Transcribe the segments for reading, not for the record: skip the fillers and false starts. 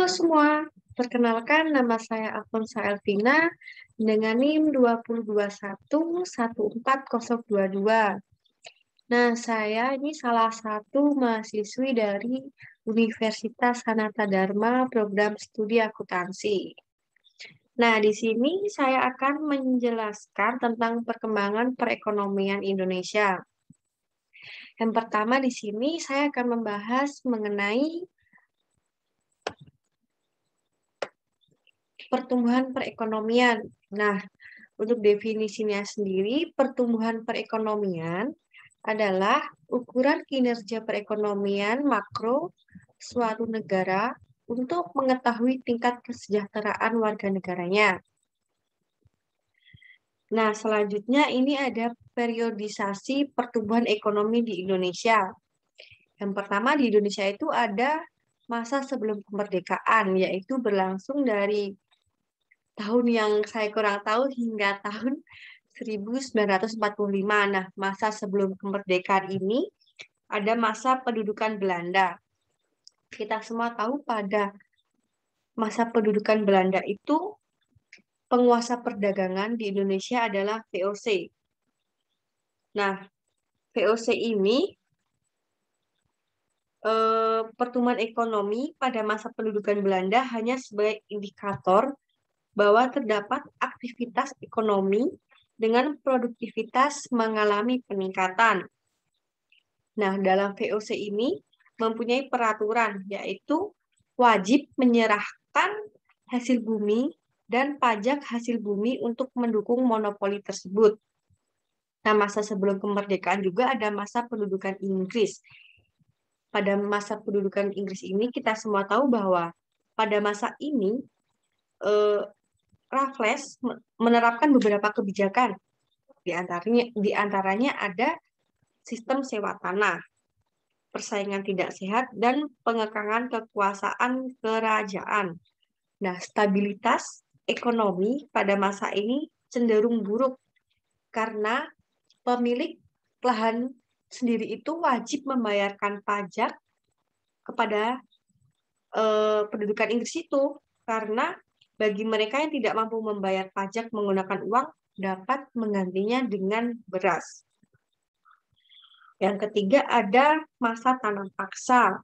Semua, perkenalkan nama saya Alfonsa Elvina dengan NIM 202114022. Nah, saya ini salah satu mahasiswi dari Universitas Sanata Dharma Program Studi Akuntansi. Nah, di sini saya akan menjelaskan tentang perkembangan perekonomian Indonesia. Yang pertama di sini saya akan membahas mengenai pertumbuhan perekonomian. Nah, untuk definisinya sendiri, pertumbuhan perekonomian adalah ukuran kinerja perekonomian makro suatu negara untuk mengetahui tingkat kesejahteraan warga negaranya. Nah, selanjutnya ini ada periodisasi pertumbuhan ekonomi di Indonesia. Yang pertama di Indonesia itu ada masa sebelum kemerdekaan, yaitu berlangsung dari tahun yang saya kurang tahu hingga tahun 1945. Nah, masa sebelum kemerdekaan ini ada masa pendudukan Belanda. Kita semua tahu pada masa pendudukan Belanda itu penguasa perdagangan di Indonesia adalah VOC. Nah, VOC ini pertumbuhan ekonomi pada masa pendudukan Belanda hanya sebagai indikator bahwa terdapat aktivitas ekonomi dengan produktivitas mengalami peningkatan. Nah, dalam VOC ini mempunyai peraturan, yaitu wajib menyerahkan hasil bumi dan pajak hasil bumi untuk mendukung monopoli tersebut. Nah, masa sebelum kemerdekaan juga ada masa pendudukan Inggris. Pada masa pendudukan Inggris ini kita semua tahu bahwa pada masa ini Raffles menerapkan beberapa kebijakan. Di antaranya ada sistem sewa tanah, persaingan tidak sehat, dan pengekangan kekuasaan kerajaan. Nah, stabilitas ekonomi pada masa ini cenderung buruk karena pemilik lahan sendiri itu wajib membayarkan pajak kepada pendudukan Inggris itu, karena bagi mereka yang tidak mampu membayar pajak menggunakan uang dapat menggantinya dengan beras. Yang ketiga ada masa tanam paksa.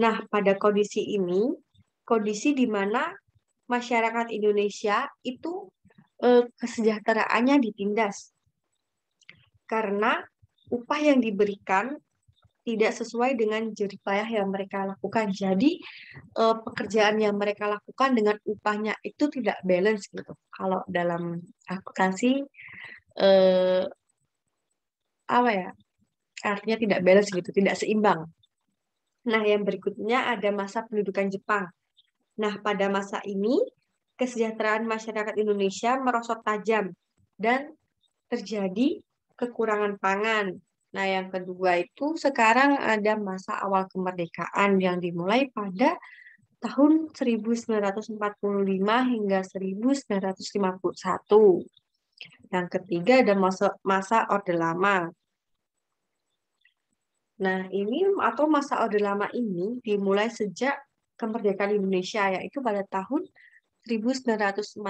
Nah, pada kondisi ini, kondisi di mana masyarakat Indonesia itu kesejahteraannya ditindas karena upah yang diberikan tidak sesuai dengan jerih payah yang mereka lakukan. Jadi pekerjaan yang mereka lakukan dengan upahnya itu tidak balance gitu. Kalau dalam akuntansi apa ya? Artinya tidak balance gitu, tidak seimbang. Nah, yang berikutnya ada masa pendudukan Jepang. Nah, pada masa ini kesejahteraan masyarakat Indonesia merosot tajam dan terjadi kekurangan pangan. Nah, yang kedua itu sekarang ada masa awal kemerdekaan yang dimulai pada tahun 1945 hingga 1951. Yang ketiga ada masa Orde Lama. Nah, ini atau masa Orde Lama ini dimulai sejak kemerdekaan Indonesia, yaitu pada tahun 1945,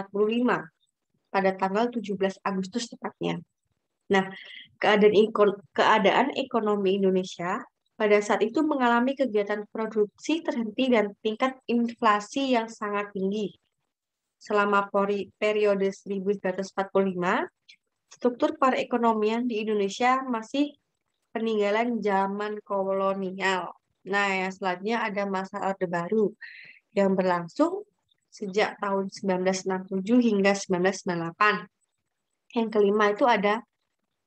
pada tanggal 17 Agustus tepatnya. Nah, keadaan ekonomi Indonesia pada saat itu mengalami kegiatan produksi terhenti dan tingkat inflasi yang sangat tinggi. Selama periode 1945, struktur perekonomian di Indonesia masih peninggalan zaman kolonial. Nah, yang selanjutnya ada masa Orde Baru yang berlangsung sejak tahun 1967 hingga 1998. Yang kelima itu ada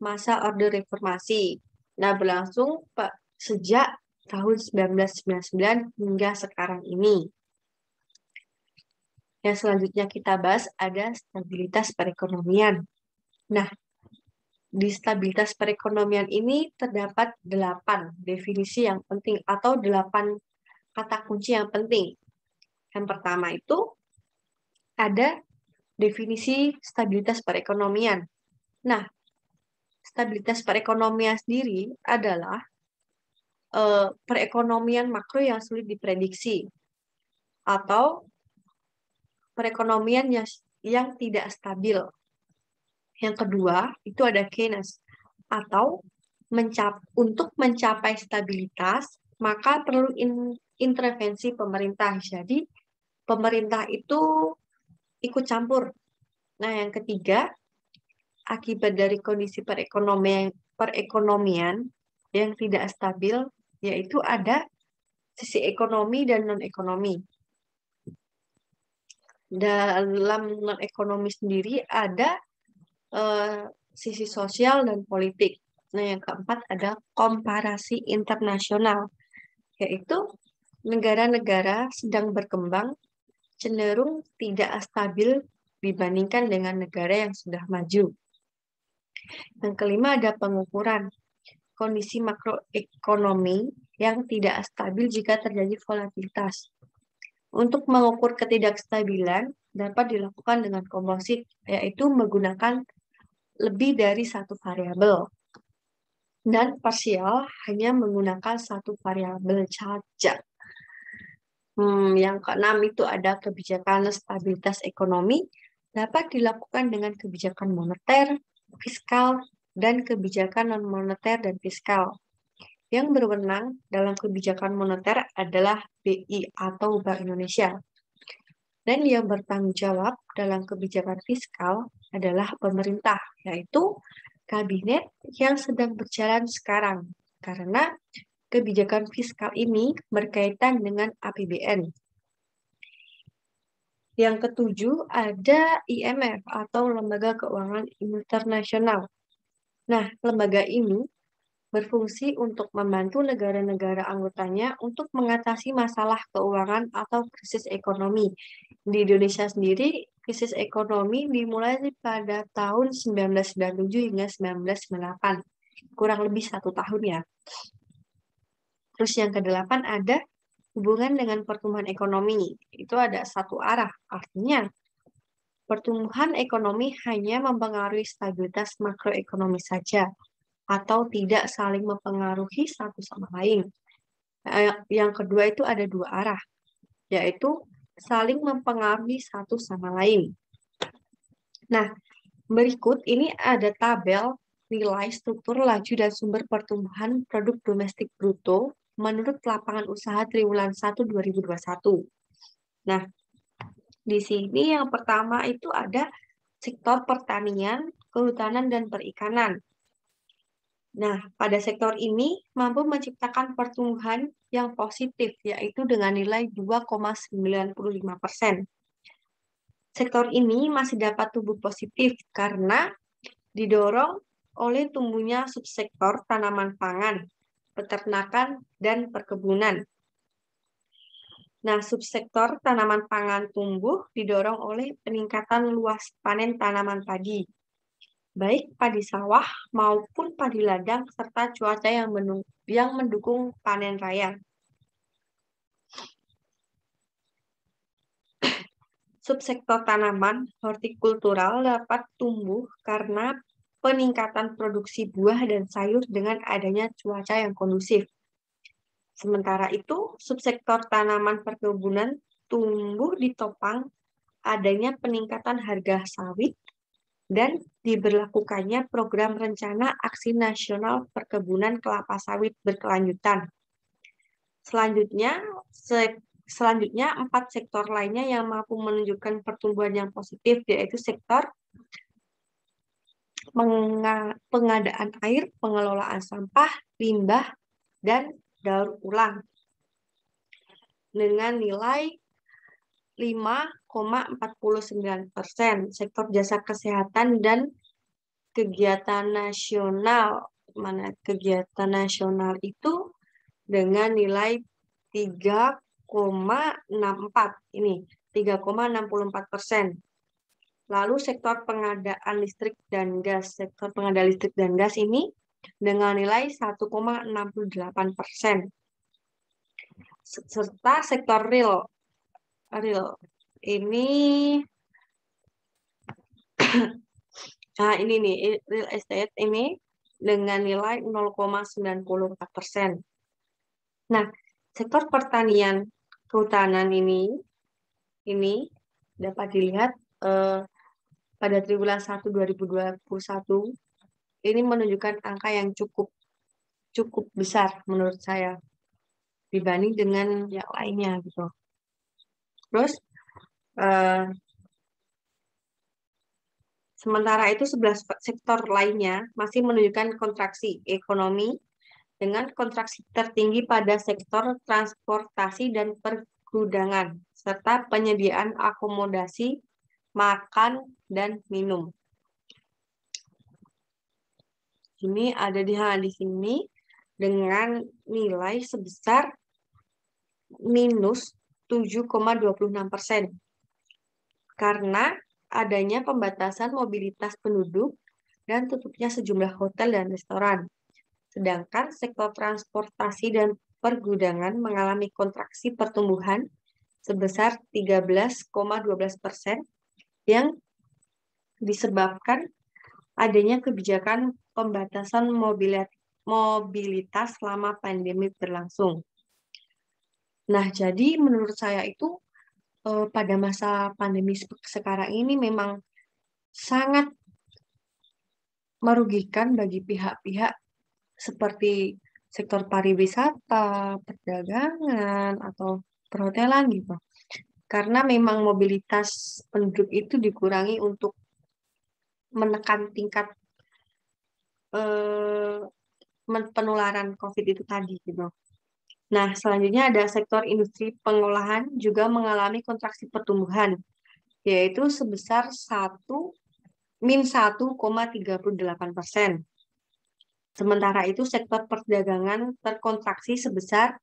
masa Orde Reformasi. Nah, berlangsung sejak tahun 1999 hingga sekarang ini. Yang selanjutnya kita bahas ada stabilitas perekonomian. Nah, di stabilitas perekonomian ini terdapat 8 definisi yang penting atau 8 kata kunci yang penting. Yang pertama itu ada definisi stabilitas perekonomian. Nah, stabilitas perekonomian sendiri adalah perekonomian makro yang sulit diprediksi. atau perekonomian yang tidak stabil. Yang kedua, itu ada Keynes, atau untuk mencapai stabilitas, maka perlu intervensi pemerintah. Jadi, pemerintah itu ikut campur. Nah, yang ketiga, akibat dari kondisi perekonomian yang tidak stabil, yaitu ada sisi ekonomi dan non-ekonomi. Dalam non-ekonomi sendiri ada sisi sosial dan politik. Nah, yang keempat ada komparasi internasional, yaitu negara-negara sedang berkembang cenderung tidak stabil dibandingkan dengan negara yang sudah maju. Yang kelima ada pengukuran kondisi makroekonomi yang tidak stabil jika terjadi volatilitas. Untuk mengukur ketidakstabilan dapat dilakukan dengan komposit, yaitu menggunakan lebih dari satu variabel. Dan parsial hanya menggunakan satu variabel saja. Yang keenam itu ada kebijakan stabilitas ekonomi dapat dilakukan dengan kebijakan moneter, fiskal, dan kebijakan non-moneter dan fiskal. Yang berwenang dalam kebijakan moneter adalah BI atau Bank Indonesia. Dan yang bertanggung jawab dalam kebijakan fiskal adalah pemerintah, yaitu kabinet yang sedang berjalan sekarang. Karena kebijakan fiskal ini berkaitan dengan APBN. Yang ketujuh ada IMF atau Lembaga Keuangan Internasional. Nah, lembaga ini berfungsi untuk membantu negara-negara anggotanya untuk mengatasi masalah keuangan atau krisis ekonomi. Di Indonesia sendiri, krisis ekonomi dimulai pada tahun 1997 hingga 1998. Kurang lebih 1 tahun ya. Terus yang kedelapan ada hubungan dengan pertumbuhan ekonomi. Itu ada satu arah. Artinya, pertumbuhan ekonomi hanya mempengaruhi stabilitas makroekonomi saja, atau tidak saling mempengaruhi satu sama lain. Yang kedua itu ada dua arah, yaitu saling mempengaruhi satu sama lain. Nah, berikut ini ada tabel nilai struktur laju dan sumber pertumbuhan produk domestik bruto menurut lapangan usaha triwulan 1 2021. Nah, di sini yang pertama itu ada sektor pertanian, kehutanan, dan perikanan. Nah, pada sektor ini mampu menciptakan pertumbuhan yang positif, yaitu dengan nilai 2,95%. Sektor ini masih dapat tumbuh positif karena didorong oleh tumbuhnya subsektor tanaman pangan, peternakan, dan perkebunan. Nah, subsektor tanaman pangan tumbuh didorong oleh peningkatan luas panen tanaman padi, baik padi sawah maupun padi ladang, serta cuaca yang mendukung panen raya. Subsektor tanaman hortikultural dapat tumbuh karena peningkatan produksi buah dan sayur dengan adanya cuaca yang kondusif. Sementara itu, subsektor tanaman perkebunan tumbuh ditopang adanya peningkatan harga sawit dan diberlakukannya program rencana aksi nasional perkebunan kelapa sawit berkelanjutan. Selanjutnya, 4 sektor lainnya yang mampu menunjukkan pertumbuhan yang positif, yaitu sektor pengadaan air, pengelolaan sampah, limbah, dan daur ulang dengan nilai 5,49%. Sektor jasa kesehatan dan kegiatan nasional, kegiatan nasional itu dengan nilai 3,64, ini 3,64%. Lalu sektor pengadaan listrik dan gas, ini dengan nilai 1,68%. Serta sektor real ini nah ini nih real estate ini dengan nilai 0,94%. Nah, sektor pertanian kehutanan ini ini dapat dilihat pada triwulan 1 2021 ini menunjukkan angka yang cukup besar menurut saya dibanding dengan yang lainnya gitu. Terus sementara itu 11 sektor lainnya masih menunjukkan kontraksi ekonomi dengan kontraksi tertinggi pada sektor transportasi dan pergudangan serta penyediaan akomodasi, makan, dan minum. Ini ada di sini dengan nilai sebesar minus 7,26% karena adanya pembatasan mobilitas penduduk dan tutupnya sejumlah hotel dan restoran. Sedangkan sektor transportasi dan pergudangan mengalami kontraksi pertumbuhan sebesar 13,12% yang disebabkan adanya kebijakan pembatasan mobilitas selama pandemi berlangsung. Nah, jadi menurut saya itu pada masa pandemi sekarang ini memang sangat merugikan bagi pihak-pihak seperti sektor pariwisata, perdagangan, atau perhotelan gitu. Karena memang mobilitas penduduk itu dikurangi untuk menekan tingkat penularan COVID itu tadi gitu. Nah, selanjutnya ada sektor industri pengolahan juga mengalami kontraksi pertumbuhan, yaitu sebesar 1,38%. Sementara itu sektor perdagangan terkontraksi sebesar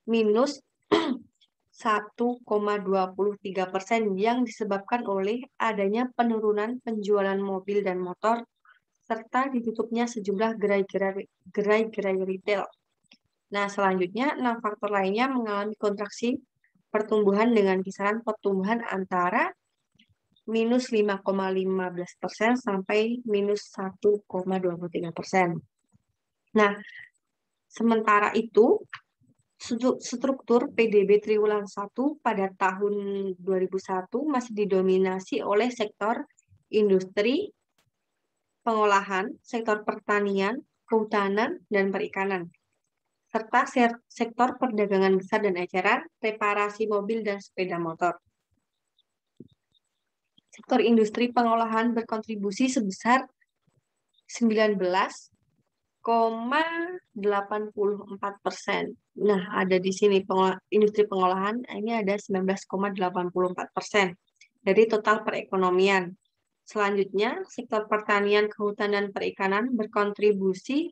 minus 1,23% yang disebabkan oleh adanya penurunan penjualan mobil dan motor serta ditutupnya sejumlah gerai-gerai retail. Nah, selanjutnya 6 faktor lainnya mengalami kontraksi pertumbuhan dengan kisaran pertumbuhan antara minus 5,15% sampai minus 1,23%. Nah, sementara itu, struktur PDB triwulan 1 pada tahun 2001 masih didominasi oleh sektor industri, pengolahan, sektor pertanian, kehutanan, dan perikanan, serta sektor perdagangan besar dan eceran, reparasi mobil dan sepeda motor. Sektor industri pengolahan berkontribusi sebesar 19,84%. Nah, ada di sini industri pengolahan, ini ada 19,84% dari total perekonomian. Selanjutnya, sektor pertanian, kehutanan, perikanan berkontribusi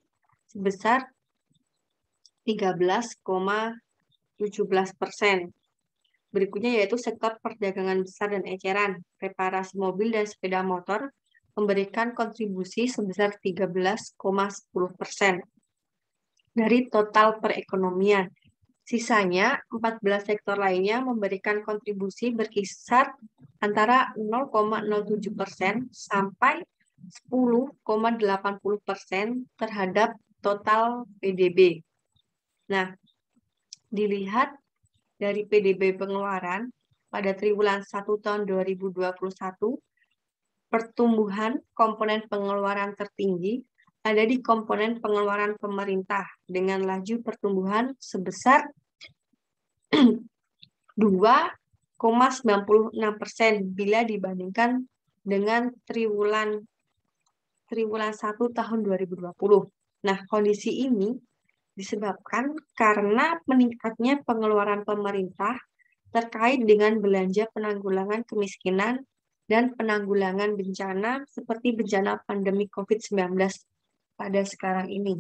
sebesar 13,17%. Berikutnya yaitu sektor perdagangan besar dan eceran, reparasi mobil dan sepeda motor memberikan kontribusi sebesar 13,10% dari total perekonomian. Sisanya 14 sektor lainnya memberikan kontribusi berkisar antara 0,07% sampai 10,80% terhadap total PDB. Nah, dilihat dari PDB pengeluaran pada triwulan 1 tahun 2021, pertumbuhan komponen pengeluaran tertinggi ada di komponen pengeluaran pemerintah dengan laju pertumbuhan sebesar 2,96% bila dibandingkan dengan triwulan 1 tahun 2020. Nah, kondisi ini disebabkan karena meningkatnya pengeluaran pemerintah terkait dengan belanja penanggulangan kemiskinan dan penanggulangan bencana seperti bencana pandemi COVID-19 pada sekarang ini.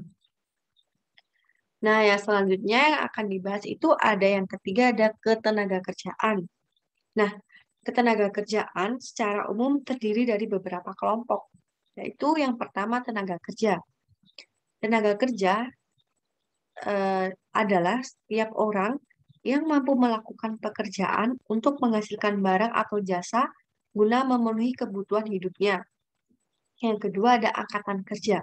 Nah, yang selanjutnya yang akan dibahas itu ada yang ketiga, ada ketenagakerjaan. Nah, ketenagakerjaan secara umum terdiri dari beberapa kelompok, yaitu yang pertama tenaga kerja. Tenaga kerja adalah setiap orang yang mampu melakukan pekerjaan untuk menghasilkan barang atau jasa guna memenuhi kebutuhan hidupnya. Yang kedua ada angkatan kerja,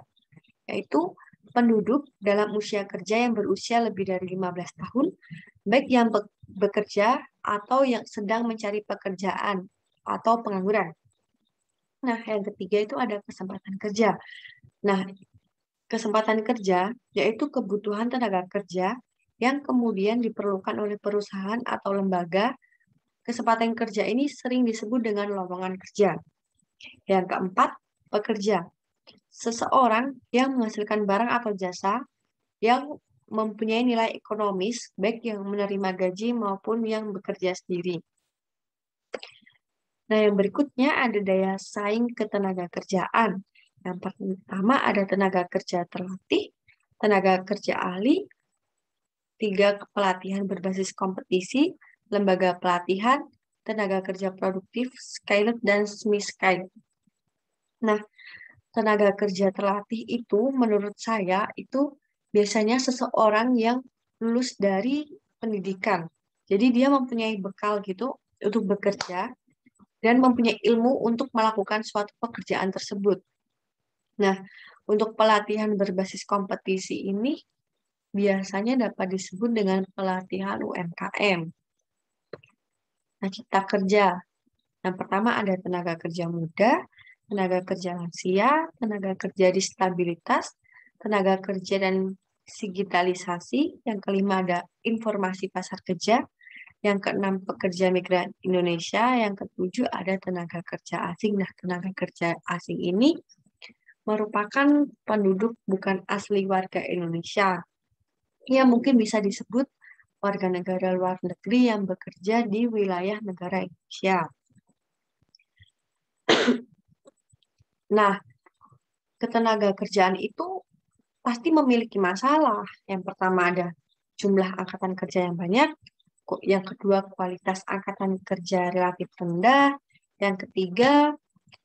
yaitu penduduk dalam usia kerja yang berusia lebih dari 15 tahun, baik yang bekerja atau yang sedang mencari pekerjaan atau pengangguran. Nah, yang ketiga itu ada kesempatan kerja. Nah, kesempatan kerja yaitu kebutuhan tenaga kerja yang kemudian diperlukan oleh perusahaan atau lembaga. Kesempatan kerja ini sering disebut dengan lowongan kerja. Yang keempat, pekerja. Seseorang yang menghasilkan barang atau jasa yang mempunyai nilai ekonomis, baik yang menerima gaji maupun yang bekerja sendiri. Nah, yang berikutnya ada daya saing ketenaga kerjaan. Yang pertama ada tenaga kerja terlatih, tenaga kerja ahli, 3 pelatihan berbasis kompetisi, lembaga pelatihan, tenaga kerja produktif, skilled, dan semi-skilled. Nah, tenaga kerja terlatih itu menurut saya itu biasanya seseorang yang lulus dari pendidikan. Jadi dia mempunyai bekal gitu untuk bekerja dan mempunyai ilmu untuk melakukan suatu pekerjaan tersebut. Nah, untuk pelatihan berbasis kompetisi ini biasanya dapat disebut dengan pelatihan UMKM. Nah, cipta kerja. Yang pertama ada tenaga kerja muda, tenaga kerja lansia, tenaga kerja disabilitas, tenaga kerja dan digitalisasi. Yang kelima ada informasi pasar kerja. Yang keenam pekerja migran Indonesia. Yang ketujuh ada tenaga kerja asing. Nah, tenaga kerja asing ini merupakan penduduk bukan asli warga Indonesia. Ya, mungkin bisa disebut warga negara luar negeri yang bekerja di wilayah negara Indonesia. Nah, ketenaga kerjaan itu pasti memiliki masalah. Yang pertama ada jumlah angkatan kerja yang banyak, yang kedua kualitas angkatan kerja relatif rendah, yang ketiga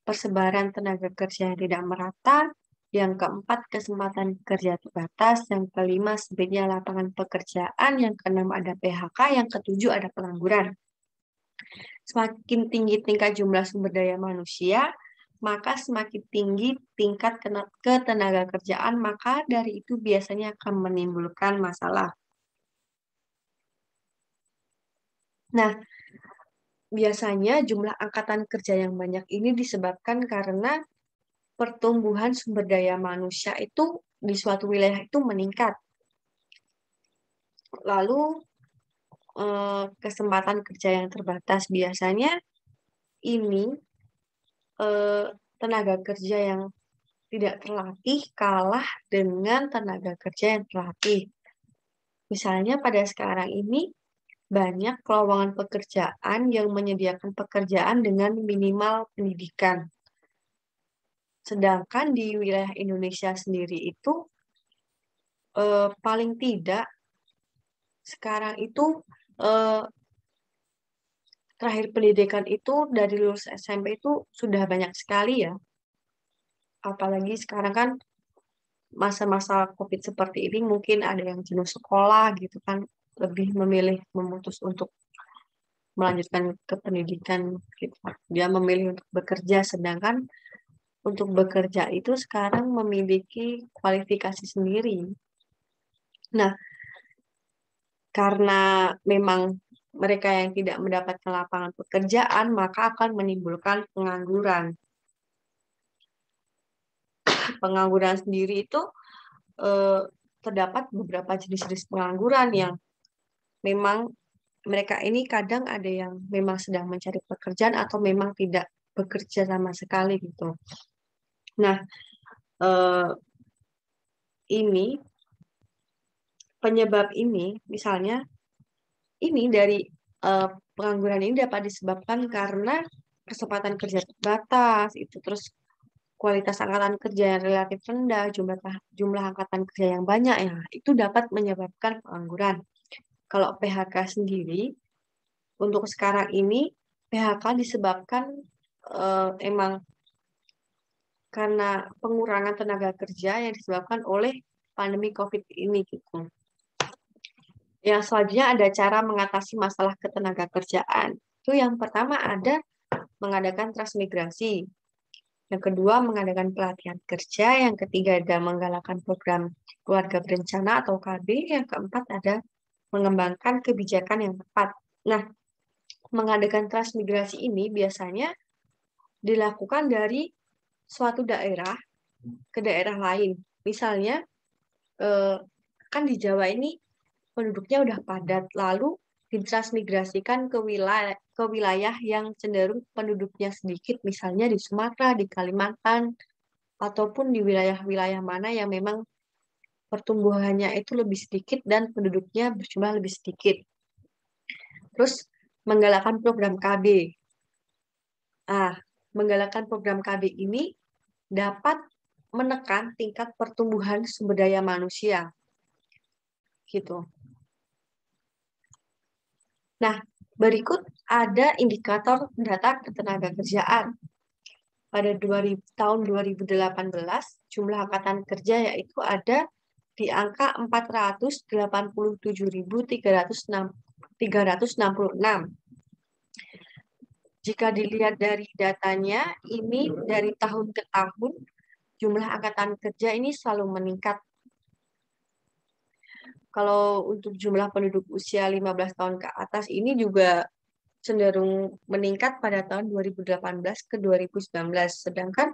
persebaran tenaga kerja yang tidak merata, yang keempat kesempatan kerja terbatas, yang kelima sebaiknya lapangan pekerjaan, yang keenam ada PHK, yang ketujuh ada pengangguran. Semakin tinggi tingkat jumlah sumber daya manusia, maka semakin tinggi tingkat ketenaga kerjaan, maka dari itu biasanya akan menimbulkan masalah. Nah, biasanya jumlah angkatan kerja yang banyak ini disebabkan karena pertumbuhan sumber daya manusia itu di suatu wilayah itu meningkat. Lalu kesempatan kerja yang terbatas biasanya ini tenaga kerja yang tidak terlatih kalah dengan tenaga kerja yang terlatih. Misalnya pada sekarang ini banyak lowongan pekerjaan yang menyediakan pekerjaan dengan minimal pendidikan. Sedangkan di wilayah Indonesia sendiri itu paling tidak sekarang itu eh, terakhir pendidikan itu dari lulus SMP itu sudah banyak sekali ya. Apalagi sekarang kan masa-masa COVID seperti ini mungkin ada yang jenuh sekolah gitu kan, lebih memilih memutus untuk melanjutkan ke pendidikan gitu. Dia memilih untuk bekerja, sedangkan untuk bekerja itu sekarang memiliki kualifikasi sendiri. Nah, karena memang mereka yang tidak mendapatkan lapangan pekerjaan, maka akan menimbulkan pengangguran. Pengangguran sendiri itu eh, terdapat beberapa jenis-jenis pengangguran yang memang mereka ini kadang ada yang memang sedang mencari pekerjaan atau memang tidak bekerja sama sekali gitu. Nah, eh, ini penyebab ini misalnya ini dari eh, pengangguran ini dapat disebabkan karena kesempatan kerja terbatas, itu terus kualitas angkatan kerja yang relatif rendah, jumlah angkatan kerja yang banyak ya, itu dapat menyebabkan pengangguran. Kalau PHK sendiri untuk sekarang ini PHK disebabkan emang karena pengurangan tenaga kerja yang disebabkan oleh pandemi COVID ini gitu. Yang selanjutnya ada cara mengatasi masalah ketenaga kerjaan. Itu yang pertama ada mengadakan transmigrasi. Yang kedua mengadakan pelatihan kerja. Yang ketiga ada menggalakkan program keluarga berencana atau KB. Yang keempat ada mengembangkan kebijakan yang tepat. Nah, mengadakan transmigrasi ini biasanya dilakukan dari suatu daerah ke daerah lain. Misalnya, kan di Jawa ini penduduknya udah padat, lalu ditransmigrasikan ke wilayah yang cenderung penduduknya sedikit, misalnya di Sumatera, di Kalimantan, ataupun di wilayah-wilayah mana yang memang pertumbuhannya itu lebih sedikit dan penduduknya berjumlah lebih sedikit. Terus menggalakkan program KB. Menggalakkan program KB ini dapat menekan tingkat pertumbuhan sumber daya manusia. Gitu. Nah, berikut ada indikator data ketenagakerjaan. Pada tahun 2018, jumlah angkatan kerja yaitu ada di angka 487.366. Jika dilihat dari datanya, ini dari tahun ke tahun, jumlah angkatan kerja ini selalu meningkat. Kalau untuk jumlah penduduk usia 15 tahun ke atas ini juga cenderung meningkat pada tahun 2018 ke 2019. Sedangkan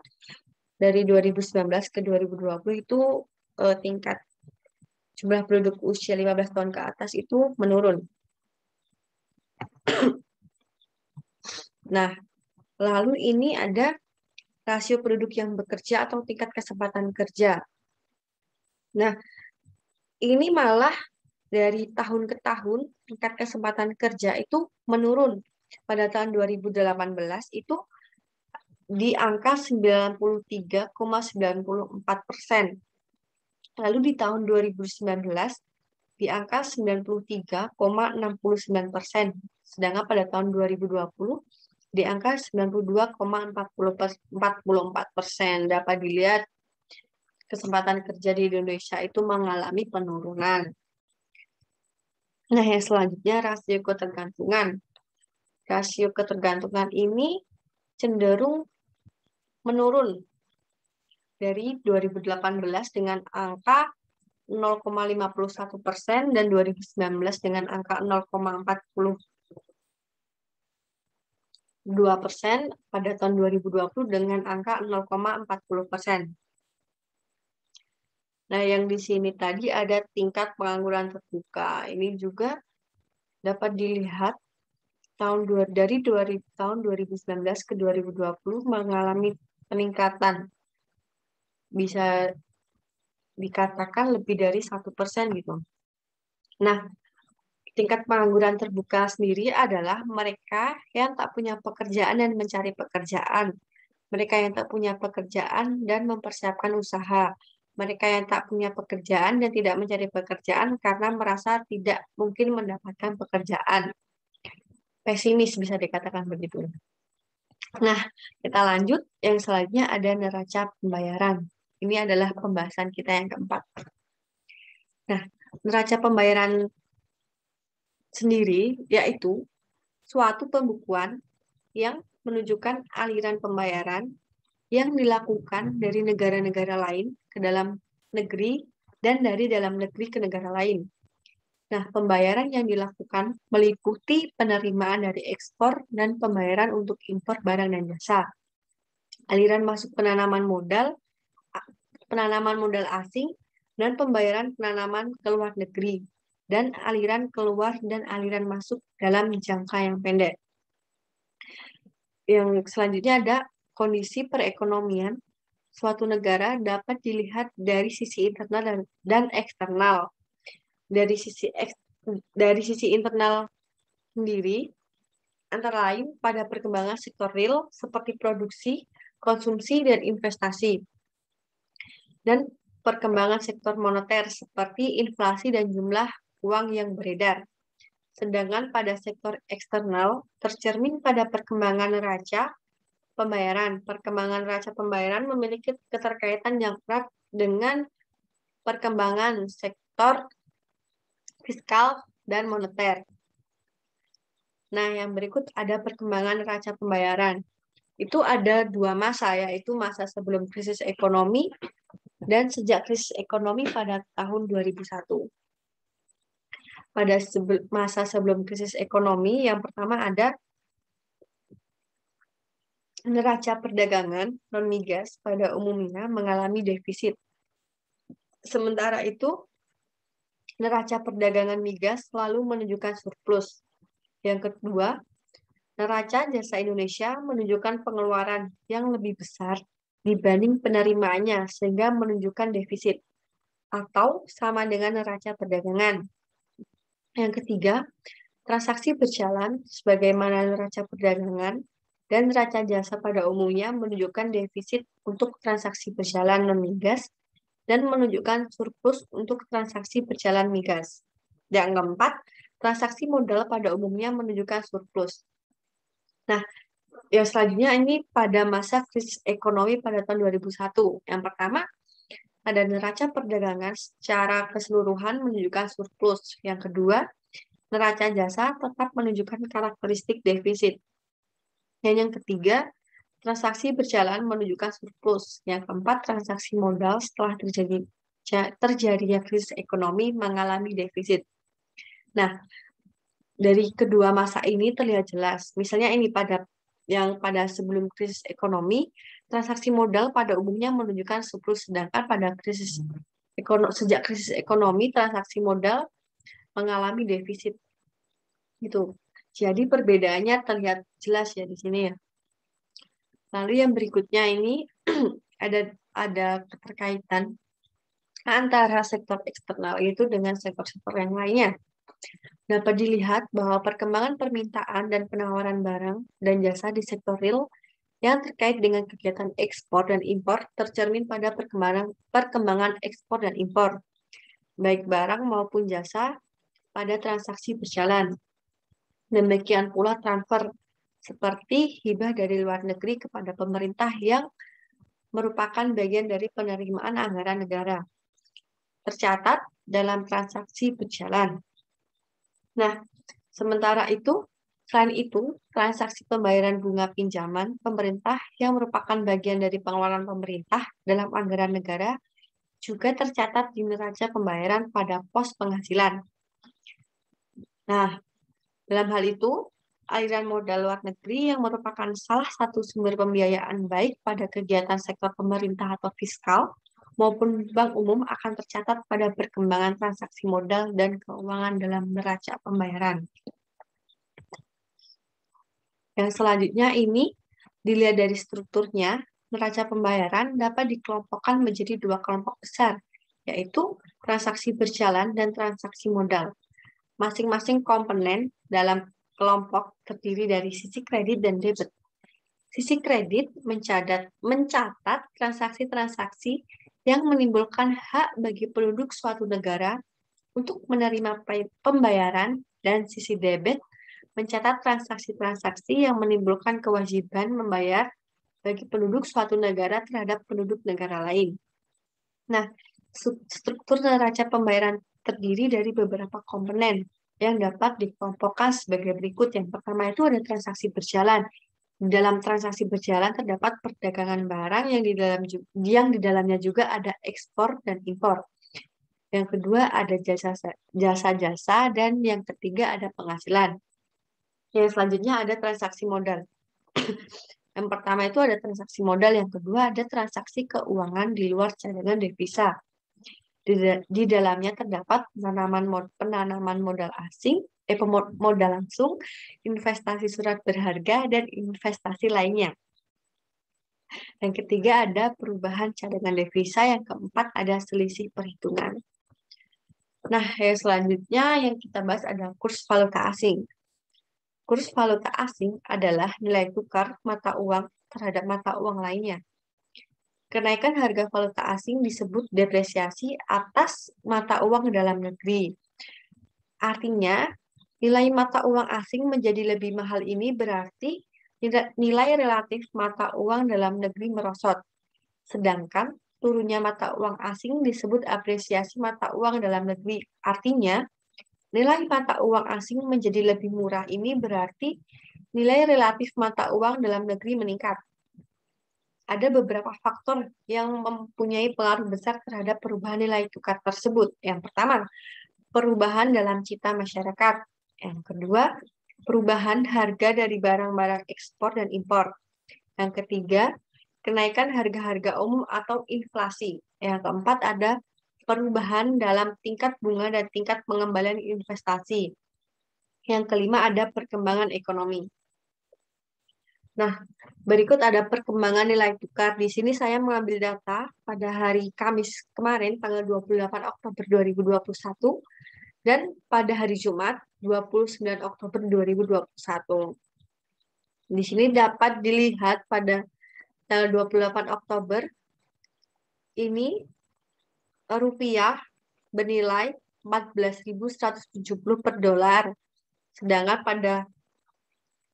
dari 2019 ke 2020 itu tingkat jumlah penduduk usia 15 tahun ke atas itu menurun. Nah, lalu ini ada rasio penduduk yang bekerja atau tingkat kesempatan kerja. Nah, ini malah dari tahun ke tahun tingkat kesempatan kerja itu menurun. Pada tahun 2018 itu di angka 93,94%. Lalu di tahun 2019 di angka 93,69%. Sedangkan pada tahun 2020 di angka 92,44%. Dapat dilihat kesempatan kerja di Indonesia itu mengalami penurunan. Nah, yang selanjutnya rasio ketergantungan. Rasio ketergantungan ini cenderung menurun dari 2018 dengan angka 0,51% dan 2019 dengan angka 0,42% pada tahun 2020 dengan angka 0,40%. Nah, yang di sini tadi ada tingkat pengangguran terbuka. Ini juga dapat dilihat dari tahun 2019 ke 2020 mengalami peningkatan. Bisa dikatakan lebih dari 1% gitu. Nah, tingkat pengangguran terbuka sendiri adalah mereka yang tak punya pekerjaan dan mencari pekerjaan. Mereka yang tak punya pekerjaan dan mempersiapkan usaha. Mereka yang tak punya pekerjaan dan tidak mencari pekerjaan karena merasa tidak mungkin mendapatkan pekerjaan. Pesimis bisa dikatakan begitu. Nah, kita lanjut. Yang selanjutnya ada neraca pembayaran. Ini adalah pembahasan kita yang keempat. Nah, neraca pembayaran sendiri yaitu suatu pembukuan yang menunjukkan aliran pembayaran yang dilakukan dari negara-negara lain ke dalam negeri dan dari dalam negeri ke negara lain. Nah, pembayaran yang dilakukan meliputi penerimaan dari ekspor dan pembayaran untuk impor barang dan jasa. Aliran masuk penanaman modal asing, dan pembayaran penanaman ke luar negeri, dan aliran keluar dan aliran masuk dalam jangka yang pendek. Yang selanjutnya ada kondisi perekonomian suatu negara dapat dilihat dari sisi internal dan eksternal. Dari sisi internal sendiri, antara lain pada perkembangan sektor real seperti produksi, konsumsi, dan investasi. Dan perkembangan sektor moneter seperti inflasi dan jumlah uang yang beredar. Sedangkan pada sektor eksternal tercermin pada perkembangan neraca pembayaran. Perkembangan neraca pembayaran memiliki keterkaitan yang erat dengan perkembangan sektor fiskal dan moneter. Nah, yang berikut ada perkembangan neraca pembayaran. Itu ada dua masa, yaitu masa sebelum krisis ekonomi dan sejak krisis ekonomi pada tahun 2001. pada masa sebelum krisis ekonomi, yang pertama ada neraca perdagangan non-migas pada umumnya mengalami defisit. Sementara itu, neraca perdagangan migas selalu menunjukkan surplus. Yang kedua, neraca jasa Indonesia menunjukkan pengeluaran yang lebih besar dibanding penerimaannya sehingga menunjukkan defisit atau sama dengan neraca perdagangan. Yang ketiga, transaksi berjalan sebagaimana neraca perdagangan dan neraca jasa pada umumnya menunjukkan defisit untuk transaksi berjalan non-migas dan menunjukkan surplus untuk transaksi berjalan migas. Yang keempat, transaksi modal pada umumnya menunjukkan surplus. Nah, yang selanjutnya ini pada masa krisis ekonomi pada tahun 2001. Yang pertama, ada neraca perdagangan secara keseluruhan menunjukkan surplus. Yang kedua, neraca jasa tetap menunjukkan karakteristik defisit. Dan yang ketiga, transaksi berjalan menunjukkan surplus. Yang keempat, transaksi modal setelah terjadinya krisis ekonomi mengalami defisit. Nah, dari kedua masa ini terlihat jelas. Misalnya ini pada sebelum krisis ekonomi, transaksi modal pada umumnya menunjukkan surplus, sedangkan pada sejak krisis ekonomi, transaksi modal mengalami defisit. Gitu. Jadi perbedaannya terlihat jelas ya di sini ya. Lalu yang berikutnya ini ada keterkaitan antara sektor eksternal itu dengan sektor-sektor yang lainnya. Dapat dilihat bahwa perkembangan permintaan dan penawaran barang dan jasa di sektor real yang terkait dengan kegiatan ekspor dan impor tercermin pada perkembangan ekspor dan impor, baik barang maupun jasa pada transaksi berjalan. Demikian pula transfer, seperti hibah dari luar negeri kepada pemerintah yang merupakan bagian dari penerimaan anggaran negara, tercatat dalam transaksi berjalan. Nah, sementara itu, selain itu, transaksi pembayaran bunga pinjaman pemerintah yang merupakan bagian dari pengeluaran pemerintah dalam anggaran negara juga tercatat di neraca pembayaran pada pos penghasilan. Nah, dalam hal itu, aliran modal luar negeri yang merupakan salah satu sumber pembiayaan baik pada kegiatan sektor pemerintah atau fiskal maupun bank umum akan tercatat pada perkembangan transaksi modal dan keuangan dalam neraca pembayaran. Yang selanjutnya ini dilihat dari strukturnya, neraca pembayaran dapat dikelompokkan menjadi dua kelompok besar, yaitu transaksi berjalan dan transaksi modal. Masing-masing komponen dalam kelompok terdiri dari sisi kredit dan debit. Sisi kredit mencatat transaksi-transaksi yang menimbulkan hak bagi penduduk suatu negara untuk menerima pembayaran, dan sisi debit mencatat transaksi-transaksi yang menimbulkan kewajiban membayar bagi penduduk suatu negara terhadap penduduk negara lain. Nah, struktur neraca pembayaran terdiri dari beberapa komponen yang dapat dikelompokkan sebagai berikut. Yang pertama itu ada transaksi berjalan. Dalam transaksi berjalan terdapat perdagangan barang yang di dalamnya juga ada ekspor dan impor. Yang kedua ada jasa-jasa dan yang ketiga ada penghasilan. Yang selanjutnya ada transaksi modal. Yang pertama itu ada transaksi modal, yang kedua ada transaksi keuangan di luar cadangan devisa. Di dalamnya terdapat penanaman modal asing, modal langsung, investasi surat berharga, dan investasi lainnya. Yang ketiga ada perubahan cadangan devisa, yang keempat ada selisih perhitungan. Nah, yang selanjutnya yang kita bahas ada kurs valuta asing. Kurs valuta asing adalah nilai tukar mata uang terhadap mata uang lainnya. Kenaikan harga valuta asing disebut depresiasi atas mata uang dalam negeri. Artinya, nilai mata uang asing menjadi lebih mahal ini berarti nilai relatif mata uang dalam negeri merosot. Sedangkan turunnya mata uang asing disebut apresiasi mata uang dalam negeri. Artinya, nilai mata uang asing menjadi lebih murah ini berarti nilai relatif mata uang dalam negeri meningkat. Ada beberapa faktor yang mempunyai pengaruh besar terhadap perubahan nilai tukar tersebut. Yang pertama, perubahan dalam citra masyarakat. Yang kedua, perubahan harga dari barang-barang ekspor dan impor. Yang ketiga, kenaikan harga-harga umum atau inflasi. Yang keempat, ada perubahan dalam tingkat bunga dan tingkat pengembalian investasi. Yang kelima, ada perkembangan ekonomi. Nah, berikut ada perkembangan nilai tukar. Di sini saya mengambil data pada hari Kamis kemarin, tanggal 28 Oktober 2021, dan pada hari Jumat, 29 Oktober 2021. Di sini dapat dilihat pada tanggal 28 Oktober, ini rupiah bernilai 14.170 per dolar. Sedangkan pada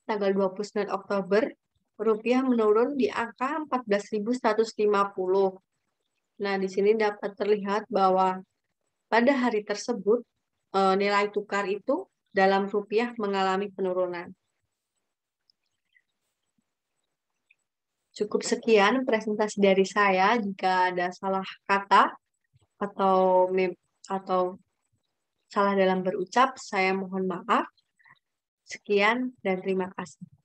tanggal 29 Oktober, rupiah menurun di angka 14.150. Nah, di sini dapat terlihat bahwa pada hari tersebut nilai tukar itu dalam rupiah mengalami penurunan. Cukup sekian presentasi dari saya. Jika ada salah kata atau salah dalam berucap, saya mohon maaf. Sekian dan terima kasih.